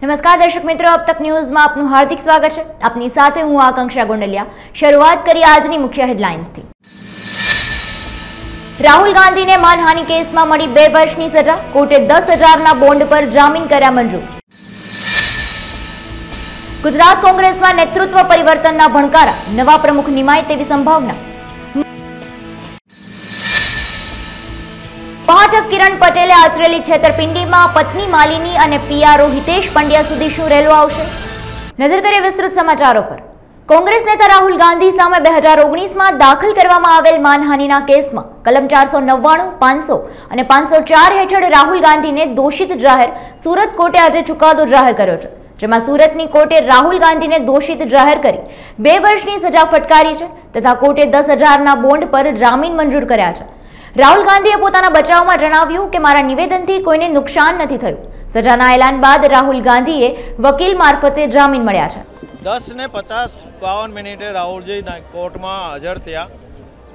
नमस्कार दर्शक मित्रों, अब तक न्यूज में आपનું हार्दिक स्वागत है। अपनी साथे हूँ आकांक्षा गोंडलिया। शुरुआत करिए આજની મુખ્ય હેડલાઇન્સ થી। રાહુલ ગાંધીને માનહાનિ કેસમાં મળી 2 વર્ષની સજા, કોર્ટે 10,000ના બોન્ડ પર જામીન કર્યા મંજૂર। ગુજરાત કોંગ્રેસમાં નેતૃત્વ પરિવર્તનના ભણકારા, નવા પ્રમુખ નિમાય તેવી સંભાવના। મહાઠગ કિરણ પટેલે આચરેલી છેતરપિંડીમાં પત્ની માલિની અને પીઆરઓ હિતેશ પંડ્યા સુધી શું રહેલું આવશે? નજર કરીએ વિસ્તૃત સમાચારો પર। કોંગ્રેસ નેતા રાહુલ ગાંધી સામે 2019માં દાખલ કરવામાં આવેલ માનહાનિના કેસમાં કલમ 499, 500 અને 504 હેઠળ રાહુલ ગાંધીને દોષિત જાહેર સુરત કોર્ટે આજે ચુકાદો જાહેર કર્યો છે, જેમાં સુરતની કોર્ટે રાહુલ ગાંધીને દોષિત જાહેર કરી 2 વર્ષની સજા ફટકારી છે તથા કોર્ટે 10,000ના બોન્ડ પર જામીન મંજૂર કર્યા છે। રાહુલ ગાંધીએ પોતાના બચાવમાં જણાવ્યું કે મારા નિવેદનથી કોઈને નુકસાન નથી થયું। સજાના એલાન બાદ રાહુલ ગાંધીએ વકીલ મારફતે જામીન મળ્યા છે। 10:50 રાહુલજી કોર્ટમાં હાજર થયા।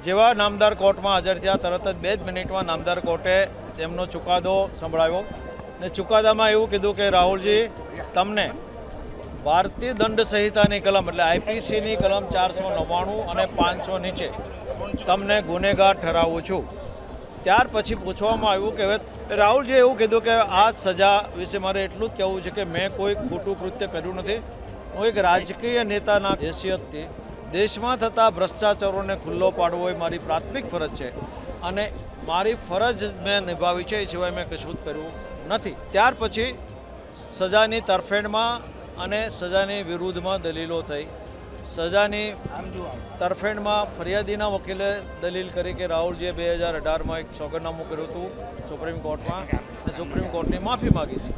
જેવા નામદાર કોર્ટમાં હાજર થયા તરત જ 2 મિનિટમાં નામદાર કોર્ટે તેમનો ચુકાદો સંભળાવ્યો ને ચુકાદામાં એવું કીધું કે રાહુલજી, તમને ભારતીય દંડ સંહિતાની કલમ એટલે આઈપીસીની કલમ 499 અને 500 નીચે તમને ગુનેગાર ઠરાવું છું। ત્યાર પછી પૂછવામાં આવ્યું કે હવે રાહુલજીએ એવું કીધું કે આ સજા વિશે મારે એટલું જ કહેવું છે કે મેં કોઈ ખોટું કૃત્ય કર્યું નથી। હું એક રાજકીય નેતાના હેસિયતથી દેશમાં થતા ભ્રષ્ટાચારોને ખુલ્લો પાડવો એ મારી પ્રાથમિક ફરજ છે અને મારી ફરજ મેં નિભાવી છે, એ સિવાય મેં કશું જ કર્યું નથી। ત્યાર પછી સજાની તરફેણમાં અને સજાની વિરુદ્ધમાં દલીલો થઈ। સજાની તરફેણમાં ફરિયાદીના વકીલે દલીલ કરી કે રાહુલજીએ 2018માં એક સોગંદનામું કર્યું હતું સુપ્રીમ કોર્ટમાં અને સુપ્રીમ કોર્ટની માફી માગી હતી।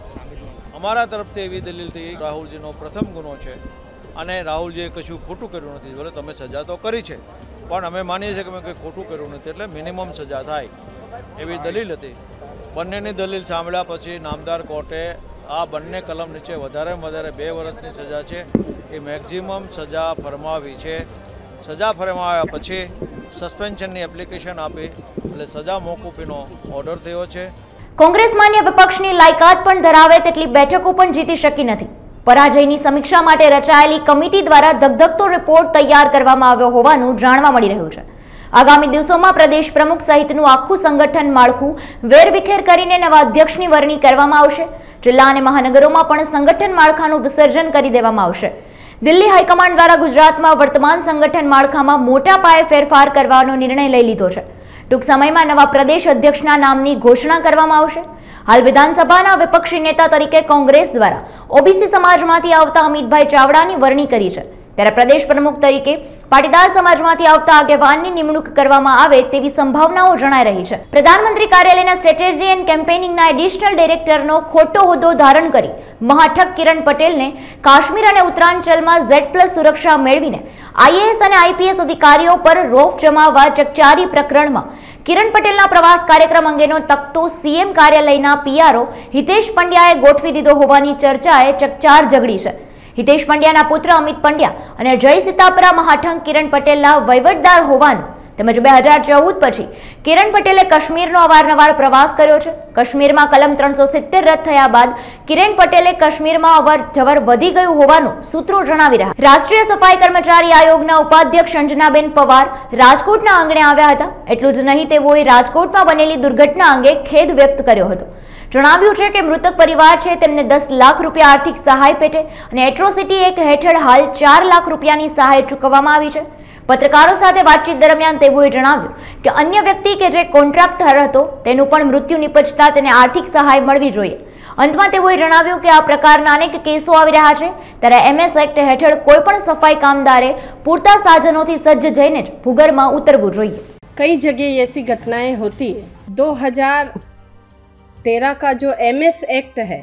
અમારા તરફથી એવી દલીલ થઈ રાહુલજીનો પ્રથમ ગુનો છે અને રાહુલજીએ કશું ખોટું કર્યું નથી। ભલે તમે સજા તો કરી છે પણ અમે માનીએ છીએ કે મેં કંઈ ખોટું કર્યું નથી, એટલે મિનિમમ સજા થાય એવી દલીલ હતી। બંનેની દલીલ સાંભળ્યા પછી નામદાર કોર્ટે આ બંને કલમ નીચે વધારેમાં વધારે 2 વર્ષની સજા છે એ મેક્સિમમ સજા ફરમાવી છે। સજા ફરમાવ્યા પછી સસ્પેન્શનની એપ્લિકેશન આપી એટલે સજા મોકૂફીનો ઓર્ડર થયો છે। કોંગ્રેસ માન્ય વિપક્ષની લાયકાત પણ ધરાવે તેટલી બેઠકો પણ જીતી શકી નથી। પરાજયની સમીક્ષા માટે રચાયેલી કમિટી દ્વારા ધગધગતો રિપોર્ટ તૈયાર કરવામાં આવ્યો હોવાનું જાણવા મળી રહ્યું છે। આગામી દિવસોમાં પ્રદેશ પ્રમુખ સહિતનું આખું સંગઠન માળખું વેરવિખેર કરીને નવા અધ્યક્ષની વરણી કરવામાં આવશે। જિલ્લા અને મહાનગરોમાં પણ સંગઠન માળખાનું વિસર્જન કરી દેવામાં આવશે। દિલ્હી હાઈકમાન્ડ દ્વારા ગુજરાતમાં વર્તમાન સંગઠન માળખામાં મોટા પાયે ફેરફાર કરવાનો નિર્ણય લઈ લીધો છે। ટૂંક સમયમાં નવા પ્રદેશ અધ્યક્ષના નામની ઘોષણા કરવામાં આવશે। હાલ વિધાનસભાના વિપક્ષી નેતા તરીકે કોંગ્રેસ દ્વારા ઓબીસી સમાજમાંથી આવતા અમિતભાઈ ચાવડાની વરણી કરી છે, ત્યારે પ્રદેશ પ્રમુખ તરીકે પાટીદાર સમાજમાંથી આવતા આગેવાનની નિમણૂક કરવામાં આવે તેવી સંભાવનાઓ જણાઈ રહી છે। પ્રધાનમંત્રી કાર્યાલયના સ્ટ્રેટેજી એન્ડ કેમ્પેનિંગના એડિશનલ ડાયરેક્ટરનો ખોટો હોદ્દો ધારણ કરી મહાઠગ કિરણ પટેલને કાશ્મીર અને ઉત્તરાંચલમાં Z+ સુરક્ષા મેળવીને આઈએએસ અને આઈપીએસ અધિકારીઓ પર રોફ જમાવવા ચકચારી પ્રકરણમાં કિરણ પટેલના પ્રવાસ કાર્યક્રમ અંગેનો તખ્તો સીએમ કાર્યાલયના પીઆરઓ હિતેશ પંડ્યાએ ગોઠવી દીધો હોવાની ચર્ચાએ ચકચાર જગડી છે। હિતેશ પંડ્યાના પુત્ર અમિત પંડ્યા અને જય સીતાપરા મહાઠગ કિરણ પટેલના વહીવટદાર હોવાનું તેમજ 2014 પછી કિરણ પટેલે કાશ્મીરનો અવારનવાર પ્રવાસ કર્યો છે। કાશ્મીરમાં કલમ 370 રદ થયા બાદ કિરણ પટેલે કાશ્મીરમાં અવરજવર વધી ગયું હોવાનું સૂત્રો જણાવી રહ્યા। રાષ્ટ્રીય સફાઈ કર્મચારી આયોગના ઉપાધ્યક્ષ અંજનાબેન પવાર રાજકોટના આંગણે આવ્યા હતા। એટલું જ નહીં, તેઓએ રાજકોટમાં બનેલી દુર્ઘટના અંગે ખેદ વ્યક્ત કર્યો હતો। જણાવ્યું છે કે મૃતક પરિવાર છે તેમને 10 લાખ રૂપિયા આર્થિક સહાય પેટે અને એટ્રોસિટી એક્ટ હેઠળ હાલ 4 લાખ રૂપિયાની સહાય ચૂકવવામાં આવી છે। પત્રકારો સાથે વાતચીત દરમિયાન તેઓએ જણાવ્યું કે અન્ય વ્યક્તિ કે જે કોન્ટ્રાક્ટર હતો તેનું પણ મૃત્યુ નિપજતા તેને આર્થિક સહાય મળવી જોઈએ। અંતમાં તેઓએ જણાવ્યું કે આ પ્રકારના અનેક કેસો આવી રહ્યા છે, ત્યારે MS એક્ટ હેઠળ કોઈપણ સફાઈ કામદારે પૂરતા સાધનોથી સજ્જ જઈને જ ભૂગર્ભમાં ઉતરવું જોઈએ। कई जगह ऐसी घटनाएं होती है। 2013 का जो MS एक्ट है,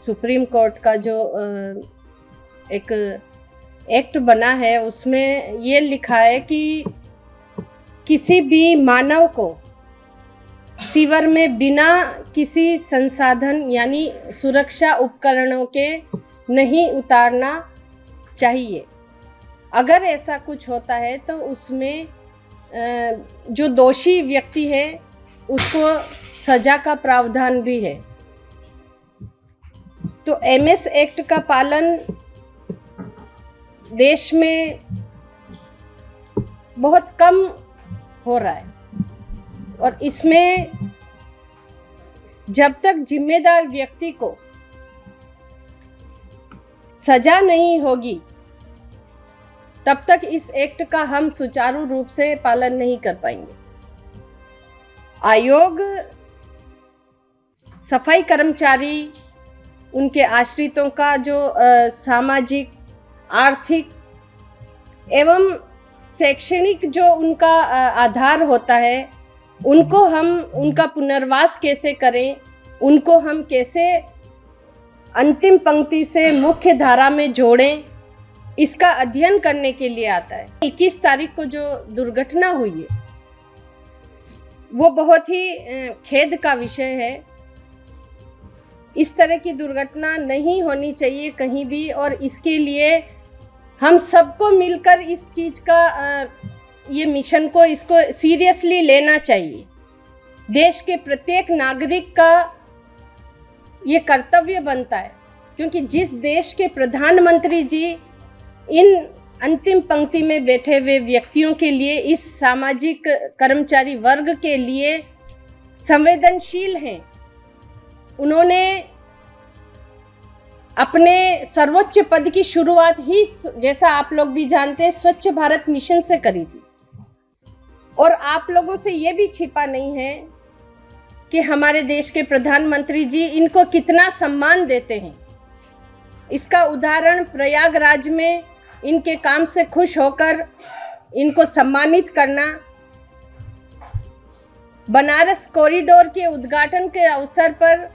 सुप्रीम कोर्ट का जो एक एक्ट बना है, उसमें ये लिखा है कि किसी भी मानव को सीवर में बिना किसी संसाधन यानी सुरक्षा उपकरणों के नहीं उतारना चाहिए। अगर ऐसा कुछ होता है तो उसमें जो दोषी व्यक्ति है उसको सजा का प्रावधान भी है। तो एमएस एक्ट का पालन देश में बहुत कम हो रहा है, और इसमें जब तक जिम्मेदार व्यक्ति को सजा नहीं होगी तब तक इस एक्ट का हम सुचारू रूप से पालन नहीं कर पाएंगे। आयोग सफाई कर्मचारी, उनके आश्रितों का जो सामाजिक, आर्थिक एवं शैक्षणिक जो उनका आधार होता है, उनको हम उनका पुनर्वास कैसे करें, उनको हम कैसे अंतिम पंक्ति से मुख्य धारा में जोड़ें, इसका अध्ययन करने के लिए आता है। 21 तारीख को जो दुर्घटना हुई है वो बहुत ही खेद का विषय है। इस तरह की दुर्घटना नहीं होनी चाहिए कहीं भी, और इसके लिए हम सबको मिलकर इस चीज़ का ये मिशन को, इसको सीरियसली लेना चाहिए। देश के प्रत्येक नागरिक का ये कर्तव्य बनता है, क्योंकि जिस देश के प्रधानमंत्री जी इन अंतिम पंक्ति में बैठे हुए व्यक्तियों के लिए, इस सामाजिक कर्मचारी वर्ग के लिए संवेदनशील हैं, उन्होंने अपने सर्वोच्च पद की शुरुआत ही, जैसा आप लोग भी जानते हैं, स्वच्छ भारत मिशन से करी थी। और आप लोगों से ये भी छिपा नहीं है कि हमारे देश के प्रधानमंत्री जी इनको कितना सम्मान देते हैं। इसका उदाहरण प्रयागराज में इनके काम से खुश होकर इनको सम्मानित करना, बनारस कॉरिडोर के उद्घाटन के अवसर पर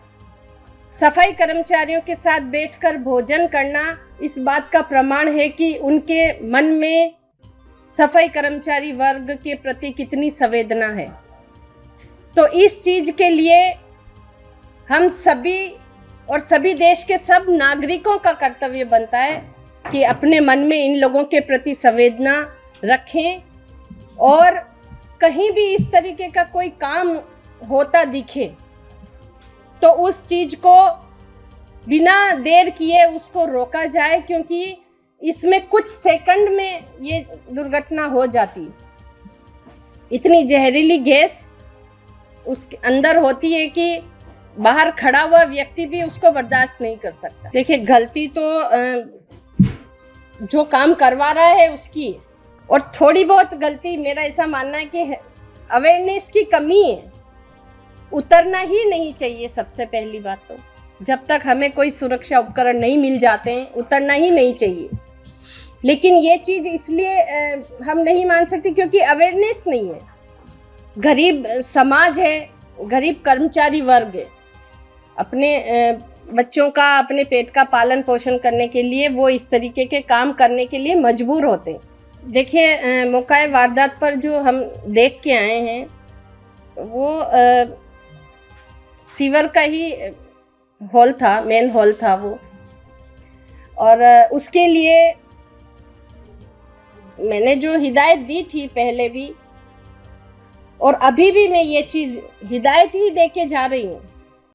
सफाई कर्मचारियों के साथ बैठकर भोजन करना, इस बात का प्रमाण है कि उनके मन में सफाई कर्मचारी वर्ग के प्रति कितनी संवेदना है। तो इस चीज़ के लिए हम सभी और सभी देश के सब नागरिकों का कर्तव्य बनता है कि अपने मन में इन लोगों के प्रति संवेदना रखें, और कहीं भी इस तरीके का कोई काम होता दिखे तो उस चीज़ को बिना देर किए उसको रोका जाए, क्योंकि इसमें कुछ सेकंड में ये दुर्घटना हो जाती है। इतनी जहरीली गैस उसके अंदर होती है कि बाहर खड़ा हुआ व्यक्ति भी उसको बर्दाश्त नहीं कर सकता। देखिए, गलती तो जो काम करवा रहा है उसकी है, और थोड़ी बहुत गलती, मेरा ऐसा मानना है कि अवेयरनेस की कमी है। उतरना ही नहीं चाहिए। सबसे पहली बात तो जब तक हमें कोई सुरक्षा उपकरण नहीं मिल जाते हैं, उतरना ही नहीं चाहिए। लेकिन ये चीज़ इसलिए हम नहीं मान सकते क्योंकि अवेयरनेस नहीं है। गरीब समाज है, गरीब कर्मचारी वर्ग है, अपने बच्चों का, अपने पेट का पालन पोषण करने के लिए वो इस तरीके के काम करने के लिए मजबूर होते हैं। देखिए, मौका वारदात पर जो हम देख के आए हैं वो सीवर का ही हॉल था, मेन हॉल था वो, और उसके लिए मैंने जो हिदायत दी थी पहले भी और अभी भी मैं ये चीज़ हिदायत ही दे के जा रही हूँ।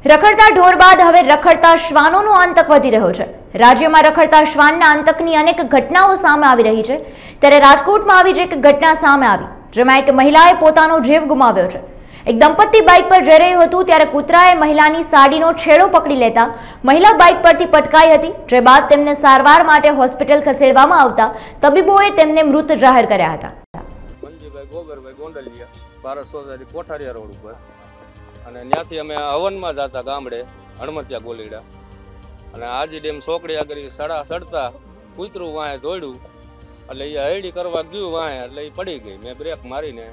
રખડતા ઢોર બાદ હવે રખડતા શ્વાનોનો આતંક વધી રહ્યો છે। રાજ્યમાં રખડતા શ્વાનના આતંકની અનેક ઘટનાઓ સામે આવી રહી છે, ત્યારે રાજકોટમાં આવી જ એક ઘટના સામે આવી, જેમાં એક મહિલાએ પોતાનો જીવ ગુમાવ્યો છે। એક દંપતી બાઇક પર જઈ રહ્યું હતું ત્યારે કૂતરાએ મહિલાની સાડીનો છેડો પકડી લેતા મહિલા બાઇક પરથી પટકાઈ હતી, જે બાદ તેમને સારવાર માટે હોસ્પિટલ ખસેડવામાં આવતા તબીબોએ તેમને મૃત જાહેર કર્યા હતા। મંજીભાઈ ગોબરભાઈ ગોંડલિયા, પારસોદારી કોઠારિયા રોડ ઉપર, અને ત્યાંથી અમે હવનમાં જતા ગામડે હણમતિયા ગોલીડા, અને આજી ડેમ સોકડી આગળ સડતા કૂતરું વાંહે દોડ્યું, એટલે એ હૈડી કરવા ગયું વાંહે, એટલે એ પડી ગઈ। મેં બ્રેક મારીને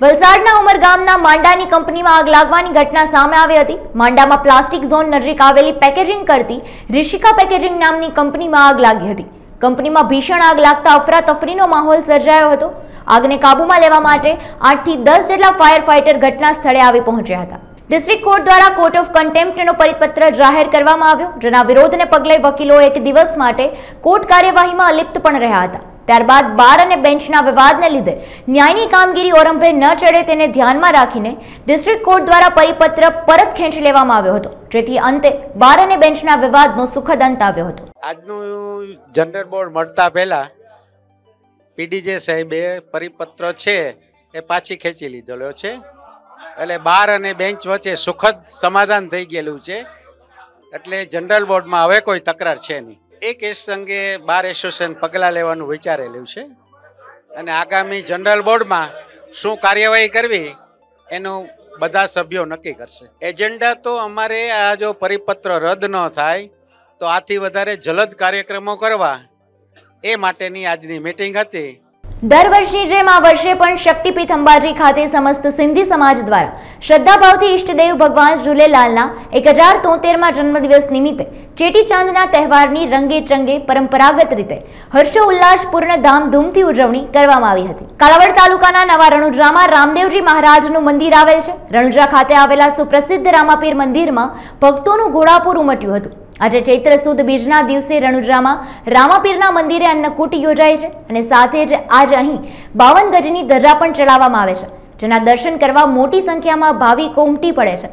વલસાડના ઉમરગામના માંડાની કંપનીમાં આગ લાગવાની ઘટના સામે આવી હતી। માંડામાં પ્લાસ્ટિક ઝોન નજીક આવેલી પેકેજિંગ કરતી ઋષિકા પેકેજિંગ નામની કંપનીમાં આગ લાગી હતી। કંપનીમાં ભીષણ આગ લાગતા અફરાતફરીનો માહોલ સર્જાયો હતો। આગને કાબૂમાં લેવા માટે 8 થી 10 જેટલા ફાયર ફાઇટર ઘટના સ્થળે આવી પહોંચ્યા હતા। ડિસ્ટ્રિક્ટ કોર્ટ દ્વારા કોર્ટ ઓફ કન્ટેમ્પ્ટનો પરિપત્ર જાહેર કરવામાં આવ્યો, જેના વિરોધને પગલે વકીલો એક દિવસ માટે કોર્ટ કાર્યવાહીમાં અલિપ્ત પણ રહ્યા હતા। ત્યારબાદ બાર અને બેન્ચના વિવાદને લીધે ન્યાયની કામગીરી ઓરંભે ન ચડે તેને ધ્યાનમાં રાખીને ડિસ્ટ્રિક્ટ કોર્ટ દ્વારા પરિપત્ર પરત ખેંચી લેવામાં આવ્યો હતો, જેથી અંતે બાર અને બેન્ચના વિવાદનો સુખદ અંત આવ્યો હતો. આજનું જનરલ બોર્ડ મળતા પહેલા પીડીજે સાહેબે પરિપત્ર છે એ પાછી ખેંચી લીધેલો છે, એટલે બાર અને બેન્ચ વચ્ચે સુખદ સમાધાન થઈ ગયેલું છે, એટલે જનરલ બોર્ડમાં હવે કોઈ તકરાર છે નહીં. એ કેસ અંગે બાર એસોસિએશન પગલાં લેવાનું વિચારેલું છે અને આગામી જનરલ બોર્ડમાં શું કાર્યવાહી કરવી એનું બધા સભ્યો નક્કી કરશે. એજન્ડા તો અમારે આ જો પરિપત્ર રદ ન થાય તો આથી વધારે જલદ કાર્યક્રમો કરવા એ માટેની આજની મીટિંગ હતી. દર વર્ષની જેમ આ વર્ષે પણ શક્તિપીઠ અંબાજી ખાતે સમસ્ત સિંધી સમાજ દ્વારા શ્રદ્ધાભાવથી ઈષ્ટદેવ ભગવાન ઝૂલેલાલના 1073માં જન્મદિવસ નિમિત્તે ચેટીચાંદના તહેવારની રંગે ચંગે પરંપરાગત રીતે હર્ષોલ્લાસપૂર્ણ ધામધૂમથી ઉજવણી કરવામાં આવી હતી. કાલાવડ તાલુકાના નવા રણુજરામાં રામદેવજી મહારાજનું મંદિર આવેલ છે. રણુજા ખાતે આવેલા સુપ્રસિદ્ધ રામાપીર મંદિરમાં ભક્તોનું ઘોડાપુર ઉમટ્યું હતું. આજે ચૈત્ર સુદ બીજના દિવસે રણુજરામાં રામાપીરના મંદિરે અન્નકૂટ યોજાય છે અને સાથે જ આજે અહીં 52 ગજની ધજા પણ ચડાવવામાં આવે છે, જેના દર્શન કરવા મોટી સંખ્યામાં ભાવિકો ઉમટી પડે છે.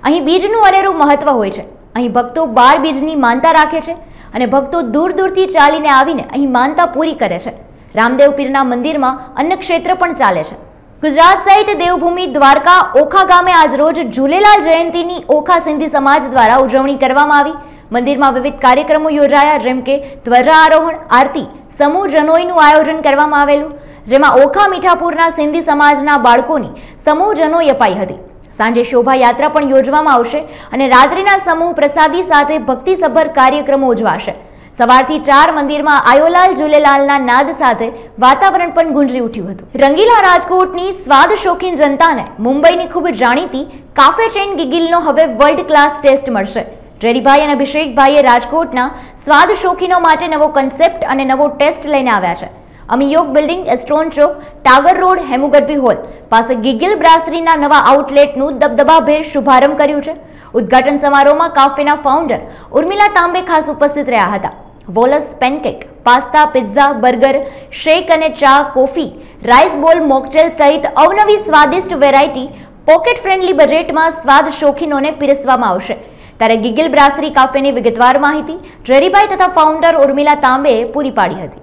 અહીં બીજનું અનેરું મહત્વ હોય છે. અહીં ભક્તો 12 બીજની માનતા રાખે છે અને ભક્તો દૂર દૂરથી ચાલીને આવીને અહીં માનતા પૂરી કરે છે. રામદેવ પીરના મંદિરમાં અન્નક્ષેત્ર પણ ચાલે છે. ગુજરાત સહિત દેવભૂમિ દ્વારકા ઓખા ગામે આજરોજ ઝૂલેલાલ જયંતીની ઓખા સિંધી સમાજ દ્વારા ઉજવણી કરવામાં આવી. મંદિરમાં વિવિધ કાર્યક્રમો યોજાયા, જેમ કે ધ્વજા આરોહણ, આરતી, સમૂહ જનોઈનું આયોજન કરવામાં આવેલું, જેમાં ઓખા મીઠાપુરના સિંધી સમાજના બાળકોની સમૂહ જનોઈ અપાઈ હતી. સાંજે શોભાયાત્રા પણ યોજવામાં આવશે અને રાત્રિના સમૂહ પ્રસાદી સાથે ભક્તિસભર કાર્યક્રમો ઉજવાશે. સવારથી 4 મંદિરમાં આયોલાલ ઝૂલેલાલના નાદ સાથે વાતાવરણ પણ ગુંજી ઉઠ્યું હતું. રંગીલા રાજકોટની સ્વાદ શોખીન જનતાને મુંબઈની ખૂબ જાણીતી કાફે ચેઇન ગીગીલનો હવે વર્લ્ડ ક્લાસ ટેસ્ટ મળશે. જેરીભાઈ અને અભિષેકભાઈએ રાજકોટના સ્વાદ શોખીનો માટે નવો કન્સેપ્ટ અને નવો ટેસ્ટ લઈને આવ્યા છે. અમીયોગ બિલ્ડિંગ, એસ્ટ્રોન ચોક, ટાગર રોડ, હેમુગઢવી હોલ પાસે ગીગીલ બ્રાસરીના નવા આઉટલેટનું દબદબાભેર શુભારંભ કર્યું છે. ઉદ્ઘાટન સમારોહમાં કાફેના ફાઉન્ડર ઉર્મિલા તાંબે ખાસ ઉપસ્થિત રહ્યા હતા. વોલસ પેનકેક, પાસ્તા, પિઝા, બર્ગર, શેક અને ચા, કોફી, રાઈસ બોલ, મોકટેલ સહિત અવનવી સ્વાદિષ્ટ વેરાયટી પોકેટ ફ્રેન્ડલી બજેટમાં સ્વાદ શોખીનોને પીરસવામાં આવશે. ત્યારે ગીગીલ બ્રાસરી કાફેની વિગતવાર માહિતી જેરીભાઈ તથા ફાउंडर उर्मिला तांबे पूरी पाड़ी थी.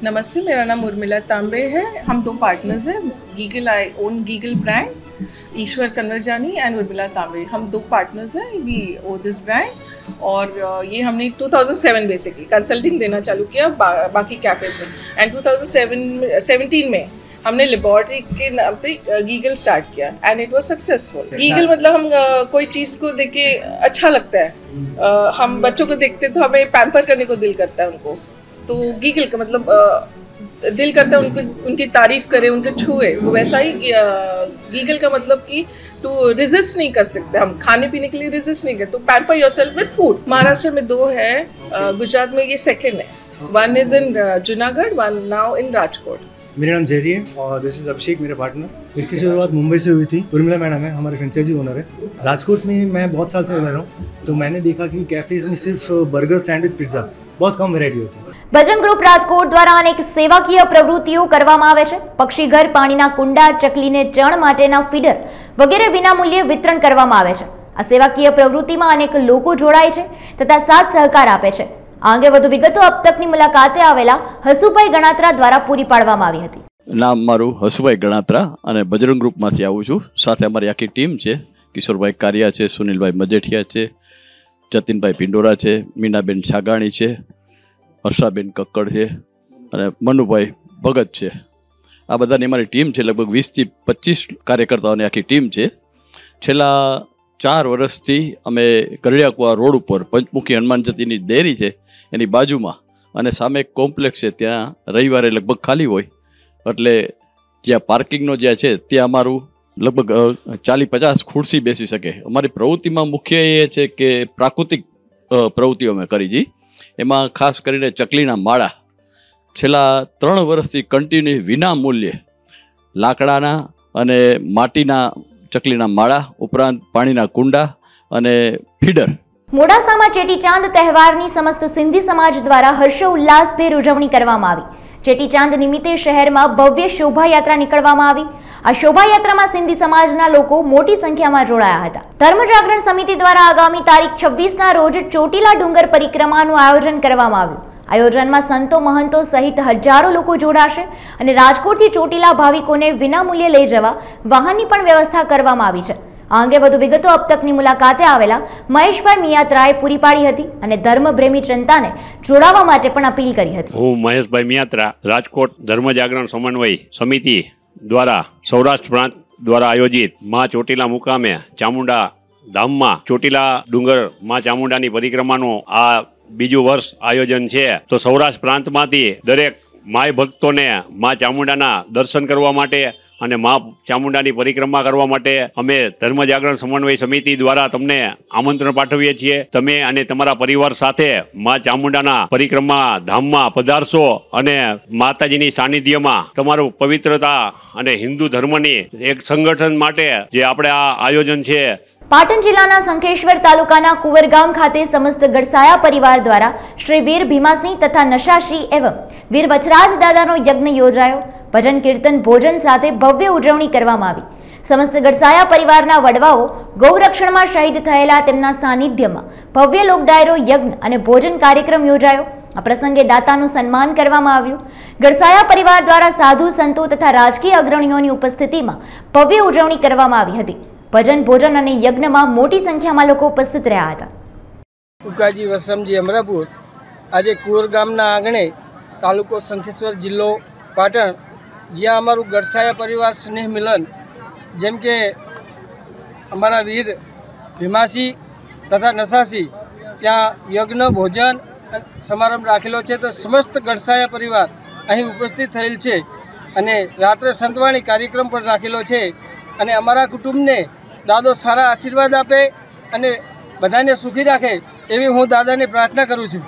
नमस्ते, मेरा नाम उर्मिला तांबे है. हम 2 पार्टनर्स हैं. Giggle, I own Giggle brand. Ishwar Kanwarjani and Urmila Tambe, हम 2 पार्टनर्स हैं. वी ओ दिस ब्रांड और ये हमने 2007 बेसिकली कंसल्टिंग देना चालू किया बाकी कैफेज में, एंड 2017 में हमने लेबोरेटरी के नाम पे गीगल स्टार्ट किया एंड इट वाज सक्सेसफुल. गीगल मतलब हम कोई चीज़ को देख के अच्छा लगता है. हम बच्चों को देखते तो हमें पैम्पर करने को दिल करता है उनको, तो गीगल का मतलब दिल करता है उनकी तारीफ करे, उनको छुए. वैसा ही गीगल का मतलब कि टू रेजिस्ट नहीं कर सकते हम, खाने पीने के लिए रेजिस्ट नहीं करते. तो pamper yourself with food. Maharashtra में 2 है, गुजरात में ये 2nd है. One is in Junagadh, one now in Rajkot. मेरा नाम जेरी है और दिस इज अभिषेक, मेरे पार्टनर. इसकी शुरुआत मुंबई से हुई थी. उर्मिला मैडम है, हमारे फ्रेंचाइजी ओनर है. राजकोट में मैं बहुत साल से रह रहा हूँ, तो मैंने देखा कि कैफेज में सिर्फ बर्गर, सैंडविच, पिज्ज़ा बहुत कम वेरायटी होती है. बजरंग ग्रुप राजकोट द्वारा अनेक सेवाकीय प्रवृत्तिओ करवामां आवे छे. पक्षी घर, पाणीना कुंडा, चकलीने चण माटेना फीडर वगैरे विनामूल्ये वितरण करवामां आवे छे. आ सेवाकीय प्रवृत्तिमां अनेक लोको जोड़ाय छे तथा साथ सहकार आपे छे. આ અંગે વધુ વિગતો અબ તકની મુલાકાતે આવેલા હસુભાઈ ગણાત્રા દ્વારા પૂરી પાડવામાં આવી હતી. નામ મારું હસુભાઈ ગણાત્રા અને બજરંગ ગ્રુપમાંથી આવું છું. સાથે અમારી આખી ટીમ છે. કિશોરભાઈ કારિયા છે, સુનિલભાઈ મજેઠિયા છે, જતીનભાઈ પિંડોરા છે, મીનાબેન છાગાણી છે, હર્ષાબેન કક્કડ છે અને મનુભાઈ ભગત છે. આ બધાની અમારી ટીમ છે. લગભગ 20 થી 25 કાર્યકર્તાઓની આખી ટીમ છે. છેલ્લા 4 વર્ષથી અમે ગરડિયાકુવા રોડ ઉપર પંચમુખી હનુમાન જતીની ડેરી છે એની બાજુમાં અને સામે એક કોમ્પ્લેક્સ છે, ત્યાં રવિવારે લગભગ ખાલી હોય એટલે જ્યાં પાર્કિંગનો જ્યાં છે ત્યાં અમારું લગભગ 40-50 ખુરશી બેસી શકે. અમારી પ્રવૃત્તિમાં મુખ્ય એ છે કે પ્રાકૃતિક પ્રવૃત્તિઓ અમે કરી છે. એમાં ખાસ કરીને ચકલીના માળા છેલ્લા 3 વર્ષથી કન્ટિન્યુ વિના મૂલ્યે લાકડાના અને માટીના ચકલીના માળા ઉપરાંત પાણીના કુંડા અને ફીડર. મોડાસામાં ચેટીચાંદ તહેવારની સમસ્ત સિંધી સમાજ દ્વારા હર્ષોલ્લાસભેર ઉજવણી કરવામાં આવી. ચેટીચાંદ નિમિત્તે શહેરમાં ભવ્ય શોભાયાત્રા નીકળવામાં આવી। આ શોભાયાત્રામાં સિંધી સમાજના લોકો મોટી સંખ્યામાં જોડાયા હતા। ધર્મ જાગરણ સમિતિ દ્વારા આગામી તારીખ 26ના રોજ ચોટીલા ડુંગર પરિક્રમાનું આયોજન કરવામાં આવ્યું। આયોજનમાં સંતો મહંતો સહિત હજારો લોકો જોડાશે અને રાજકોટથી ચોટીલા ભાવિકોને વિનામૂલ્યે લઈ જવા વાહનની પણ વ્યવસ્થા કરવામાં આવી છે। આ અંગે વધુ વિગતો અબ તકની મુલાકાતે આવેલા મહેશભાઈ મિયાત્રાએ પૂરી પાડી હતી અને ધર્મપ્રેમી જનતાને જોડાવા માટે પણ અપીલ કરી હતી। હું મહેશભાઈ મિયાત્રા, રાજકોટ ધર્મ જાગરણ સમન્વય સમિતિ દ્વારા સૌરાષ્ટ્ર પ્રાંત દ્વારા આયોજિત માં ચોટીલા મુકામે ચામુંડા ધામમાં ચોટીલા ડુંગર માં ચામુંડાની પરિક્રમાનું આ બીજું વર્ષ આયોજન છે। તો સૌરાષ્ટ્ર પ્રાંતમાંથી દરેક માય ભક્તોને માં ચામુંડાના દર્શન કરવા માટે અને માં ચામુંડાની પરિક્રમા કરવા માટે અમે ધર્મ જાગરણ સમન્વય સમિતિ દ્વારા તમને આમંત્રણ પાઠવીએ છીએ। તમે અને તમારા પરિવાર સાથે માં ચામુંડાના પરિક્રમા ધામમાં પધારશો અને માતાજીની સાનિધ્યમાં તમારું પવિત્રતા અને હિન્દુ ધર્મની એક સંગઠન માટે જે આપણે આ આયોજન છે। પાટણ જિલ્લાના શંખેશ્વર તાલુકાના કુંવરગામ ખાતે સમસ્ત ગડસાયા પરિવાર દ્વારા શ્રી વીર ભીમાસિંહ તથા નશાશી એવં વીર વચરાજ દાદાનો યજ્ઞ યોજાયો। ભજન કીર્તન ભોજન સાથે ભવ્ય ઉજવણી કરવામાં આવી। સમસ્ત ગડસાયા પરિવારના વડવાઓ ગૌરક્ષણમાં શહીદ થયેલા તેમના સાનિધ્યમાં ભવ્ય લોક ડાયરો યજ્ઞ અને ભોજન કાર્યક્રમ યોજાયો। આ પ્રસંગે દાતાનું સન્માન કરવામાં આવ્યું। ગડસાયા પરિવાર દ્વારા સાધુ સંતો તથા રાજકીય અગ્રણીઓની ઉપસ્થિતિમાં ભવ્ય ઉજવણી કરવામાં આવી હતી। ભજન ભોજન અને યજ્ઞમાં મોટી સંખ્યામાં લોકો ઉપસ્થિત રહ્યા હતા। ઉકાજી વસમજી અમરાપુર આજે કુંવર ગામના આંગણે તાલુકો શંખેશ્વર જિલ્લો પાટણ જ્યાં અમારું ગડસાયા પરિવાર સ્નેહ મિલન જેમ કે અમારા વીર ભીમાસી તથા નશાસી ત્યાં યજ્ઞ ભોજન સમારંભ રાખેલો છે। તો સમસ્ત ગડસાયા પરિવાર અહીં ઉપસ્થિત થયેલ છે અને રાત્રે સંતવાણી કાર્યક્રમ પણ રાખેલો છે અને અમારા કુટુંબને દાદો સારા આશીર્વાદ આપે અને બધાને સુખી રાખે એવી હું દાદાને પ્રાર્થના કરું છું।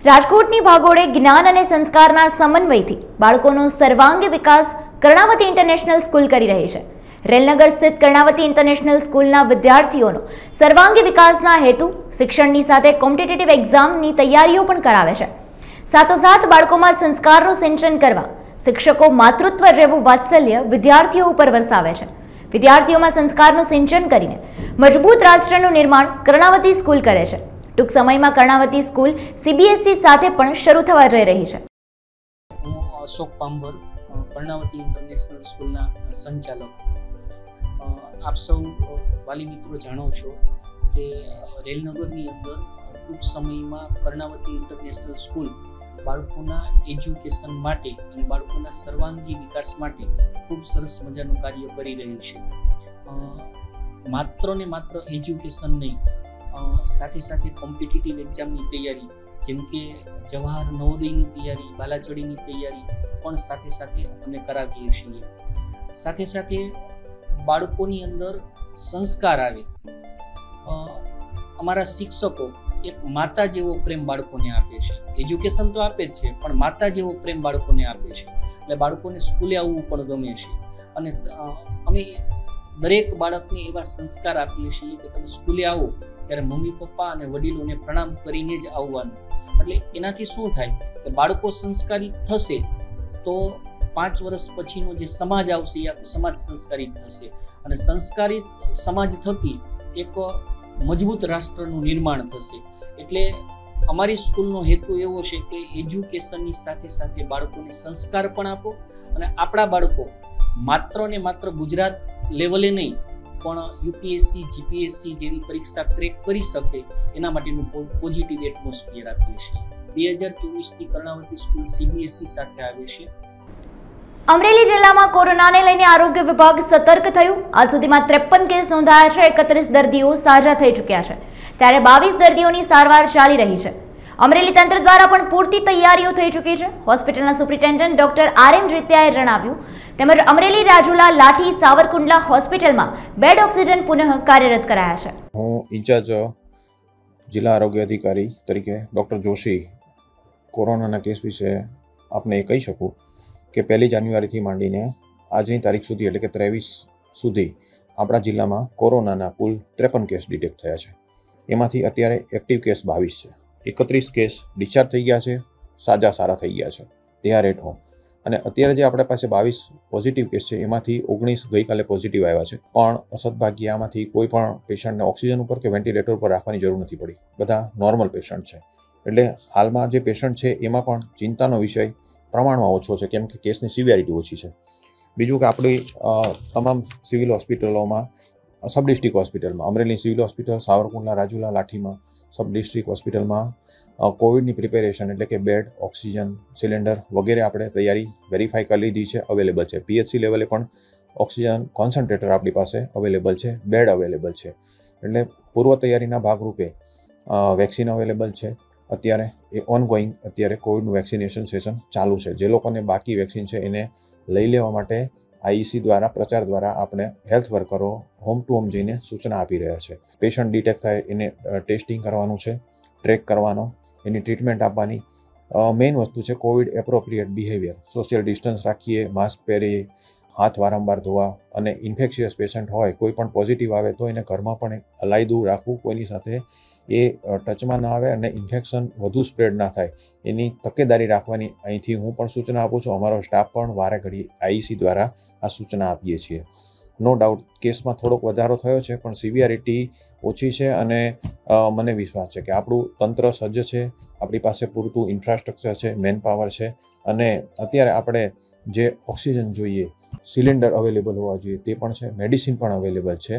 રાજકોટની ભાગોળે જ્ઞાન અને સંસ્કારના સમન્વયથી બાળકોનો સર્વાંગી વિકાસ કર્ણાવતી ઇન્ટરનેશનલ સ્કૂલ કરી રહી છે। રેલનગર સ્થિત કર્ણાવતી ઇન્ટરનેશનલ સ્કૂલના વિદ્યાર્થીઓનો સર્વાંગી વિકાસના હેતુ શિક્ષણની સાથે કોમ્પિટિટિવ એક્ઝામની તૈયારીઓ પણ કરાવે છે। સાથોસાથ બાળકોમાં સંસ્કારનું સિંચન કરવા શિક્ષકો માતૃત્વ જેવું વાત્સલ્ય વિદ્યાર્થીઓ ઉપર વરસાવે છે। વિદ્યાર્થીઓમાં સંસ્કારનું સિંચન કરીને મજબૂત રાષ્ટ્રનું નિર્માણ કર્ણાવતી સ્કૂલ કરે છે। ટૂંક સમયમાં કર્ણાવતી સ્કૂલ CBSE સાથે પણ શરૂ થવા જઈ રહી છે। હું અશોક પાંબર, કર્ણાવતી ઇન્ટરનેશનલ સ્કૂલના સંચાલક। આપ સૌ વાલી મિત્રો જાણો છો કે રેલનગરની અંદર ટૂંક સમયમાં કર્ણાવતી ઇન્ટરનેશનલ સ્કૂલ બાળકોના એજ્યુકેશન માટે અને બાળકોના સર્વાંગી વિકાસ માટે ખૂબ સરસ મજાનું કાર્ય કરી રહ્યું છે। માત્ર ને માત્ર એજ્યુકેશન નહીં, સાથે સાથે કોમ્પિટિટિવ એક્ઝામની તૈયારી જેમ કે જવાહર નવોદયની તૈયારી, બાલાચડીની તૈયારી પણ સાથે સાથે અમે કરાવીએ છીએ। સાથે સાથે બાળકોની અંદર સંસ્કાર આવે। અમારા શિક્ષકો એક માતા જેવો પ્રેમ બાળકોને આપે છે। એજ્યુકેશન તો આપે જ છે પણ માતા જેવો પ્રેમ બાળકોને આપે છે એટલે બાળકોને સ્કૂલે આવવું પણ ગમે છે અને અમે દરેક બાળકને એવા સંસ્કાર આપીએ છીએ કે તમે સ્કૂલે આવો ત્યારે મમ્મી પપ્પા અને વડીલોને પ્રણામ કરીને જ આવવાનું। એટલે એનાથી શું થાય કે બાળકો સંસ્કારી થશે તો 5 વર્ષ પછીનો જે સમાજ આવશે એ આખો સમાજ સંસ્કારિત થશે અને સંસ્કારિત સમાજ થકી એક મજબૂત રાષ્ટ્રનું નિર્માણ થશે। એટલે અમારી સ્કૂલનો હેતુ એવો છે કે એજ્યુકેશનની સાથે સાથે બાળકોને સંસ્કાર પણ આપો અને આપણા બાળકો માત્ર ને માત્ર ગુજરાત લેવલે નહીં પણ UPSC GPSC જેવી પરીક્ષા ક્રેક કરી શકે એના માટેનું પોઝિટિવ એટમોસ્ફિયર આપીએ છીએ। 2024થી કર્ણાવતી સ્કૂલ CBSE સાથે આવે છે। અમરેલી જિલ્લામાં કોરોનાને લઈને આરોગ્ય વિભાગ સતર્ક થયું। આજ સુધીમાં 53 કેસ નોંધાયા છે। 31 દર્દીઓ સાજા થઈ ચૂક્યા છે ત્યારે 22 દર્દીઓની સારવાર ચાલી રહી છે। અમરેલી તંત્ર દ્વારા પણ પૂરતી તૈયારીઓ થઈ ચૂકી છે। હોસ્પિટલના સુપ્રિન્ટેન્ડન્ટ ડોક્ટર RM રીત્યાએ જણાવ્યું તેમજ અમરેલી રાજુલા લાઠી સાવરકુંડલા હોસ્પિટલમાં બેડ ઓક્સિજન પુનઃ કાર્યરત કરાયા છે। હું ઇન્ચાર્જ જિલ્લા આરોગ્ય અધિકારી તરીકે ડોક્ટર જોશી કોરોનાના કેસ વિશે આપને કહી શકું કે 1 જાન્યુઆરીથી માંડીને આજની તારીખ સુધી એટલે કે 23 સુધી આપણા જિલ્લામાં કોરોનાના કુલ 53 કેસ ડિટેક્ટ થયા છે। એમાંથી અત્યારે એક્ટિવ કેસ 22 છે। 31 કેસ ડિસ્ચાર્જ થઈ ગયા છે, સાજા સારા થઈ ગયા છે, દે આર એટ હોમ। અને અત્યારે જે આપણી પાસે 22 પોઝિટિવ કેસ છે એમાંથી 19 ગઈકાલે પોઝિટિવ આવ્યા છે, પણ સદભાગ્યે આમાંથી કોઈ પણ પેશન્ટને ઓક્સિજન ઉપર કે વેન્ટિલેટર ઉપર રાખવાની જરૂર નથી પડી, બધા નોર્મલ પેશન્ટ છે. એટલે હાલમાં જે પેશન્ટ છે એમાં પણ ચિંતાનો વિષય પ્રમાણમાં ઓછો છે, કેમ કે કેસની સિવિયરિટી ઓછી છે. બીજું કે આપણી તમામ સિવિલ હોસ્પિટલોમાં, સબ ડિસ્ટ્રિક્ટ હોસ્પિટલમાં, અમરેલી સિવિલ હોસ્પિટલ, સાવરકુંડલા, રાજુલા, લાઠીમાં સબ ડિસ્ટ્રિક્ટ હોસ્પિટલમાં કોવિડની પ્રિપેરેશન એટલે કે બેડ, ઓક્સિજન સિલિન્ડર વગેરે આપણે તૈયારી વેરીફાઈ કરી લીધી છે, અવેલેબલ છે. PHC લેવલે પણ ઓક્સિજન કોન્સન્ટ્રેટર આપણી પાસે અવેલેબલ છે, બેડ અવેલેબલ છે. એટલે પૂર્વ તૈયારીના ભાગરૂપે વેક્સિન અવેલેબલ છે. અત્યારે એ ઓનગોઈંગ અત્યારે કોવિડનું વેક્સિનેશન સેશન ચાલુ છે. જે લોકોને બાકી વેક્સિન છે એને લઈ લેવા માટે IEC દ્વારા પ્રચાર દ્વારા આપણે હેલ્થ વર્કરો હોમ ટુ હોમ જઈને સૂચના આપી રહ્યા છે. પેશન્ટ ડિટેક્ટ થાય એને ટેસ્ટિંગ કરવાનું છે, ટ્રેક કરવાનો, એની ટ્રીટમેન્ટ આપવાની. મેઇન વસ્તુ છે Covid appropriate behaviour, social distance રાખીએ, માસ્ક પહેરીએ, હાથ વારંવાર ધોવા, અને ઇન્ફેક્શિયસ પેશન્ટ હોય, કોઈ પણ પોઝિટિવ આવે તો એને ઘરમાં પણ અલાયદું રાખવું, કોઈની સાથે એ ટચમાં ના આવે અને ઇન્ફેક્શન વધુ સ્પ્રેડ ના થાય એની તકેદારી રાખવાની અહીંથી હું પણ સૂચના આપું છું. અમારો સ્ટાફ પણ વારે ઘડી IEC દ્વારા આ સૂચના આપીએ છીએ. નો ડાઉટ કેસમાં થોડોક વધારો થયો છે, પણ સિવિયરિટી ઓછી છે અને મને વિશ્વાસ છે કે આપણું તંત્ર સજ્જ છે, આપણી પાસે પૂરતું ઇન્ફ્રાસ્ટ્રક્ચર છે, મેન પાવર છે, અને અત્યારે આપણે જે ઓક્સિજન જોઈએ, સિલિન્ડર અવેલેબલ હોવા જોઈએ તે પણ છે, મેડિસિન પણ અવેલેબલ છે.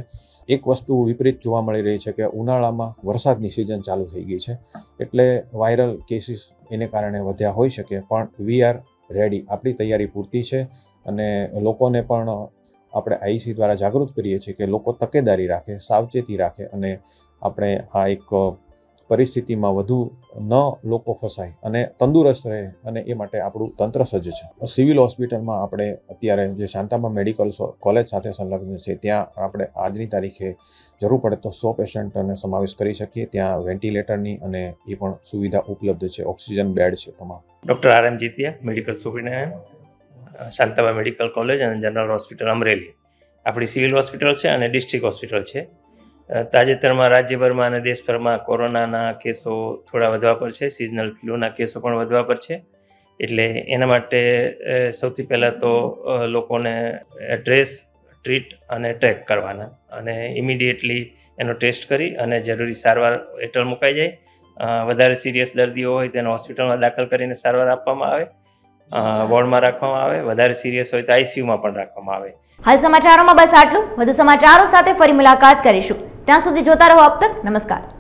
એક વસ્તુ વિપરીત જોવા મળી રહી છે કે ઉનાળામાં વરસાદની સિઝન ચાલુ થઈ ગઈ છે, એટલે વાયરલ કેસીસ એને કારણે વધ્યા હોઈ શકે, પણ વી આર રેડી, આપણી તૈયારી પૂરતી છે. અને લોકોને પણ આપણે IEC દ્વારા જાગૃત કરીએ છીએ કે લોકો તકેદારી રાખે, સાવચેતી રાખે, અને આપણે આ એક પરિસ્થિતિમાં વધુ ન લોકો ફસાય અને તંદુરસ્ત રહે, અને એ માટે આપણું તંત્ર સજ્જ છે. સિવિલ હોસ્પિટલમાં આપણે અત્યારે જે શાંતાબા મેડિકલ કોલેજ સાથે સંલગ્ન છે ત્યાં આપણે આજની તારીખે જરૂર પડે તો 100 પેશન્ટને સમાવેશ કરી શકીએ. ત્યાં વેન્ટિલેટરની અને એ પણ સુવિધા ઉપલબ્ધ છે, ઓક્સિજન બેડ છે તમામ. Doctor RM Jitiya, medical superintendent, Shantaba medical college અને જનરલ હોસ્પિટલ અમરેલી. આપણી સિવિલ હોસ્પિટલ છે અને ડિસ્ટ્રિક્ટ હોસ્પિટલ છે. તાજેતરમાં રાજ્યભરમાં અને દેશભરમાં કોરોનાના કેસો થોડા વધવા પર છે, સિઝનલ ફ્લૂના કેસો પણ વધવા પર છે. એટલે એના માટે સૌથી પહેલાં તો લોકોને એડ્રેસ, ટ્રીટ અને ટ્રેક કરવાના, અને ઇમિડિયેટલી એનો ટેસ્ટ કરી અને જરૂરી સારવાર હેઠળ મુકાઈ જાય. વધારે સિરિયસ દર્દીઓ હોય તેને હોસ્પિટલમાં દાખલ કરીને સારવાર આપવામાં આવે, વોર્ડમાં રાખવામાં આવે. વધારે સિરિયસ હોય તો ICUમાં પણ રાખવામાં આવે. હાલ સમાચારોમાં બસ આટલું. વધુ સમાચારો સાથે ફરી મુલાકાત કરીશું. ત્યાં સુધી જોતા રહો અબ તક. નમસ્કાર.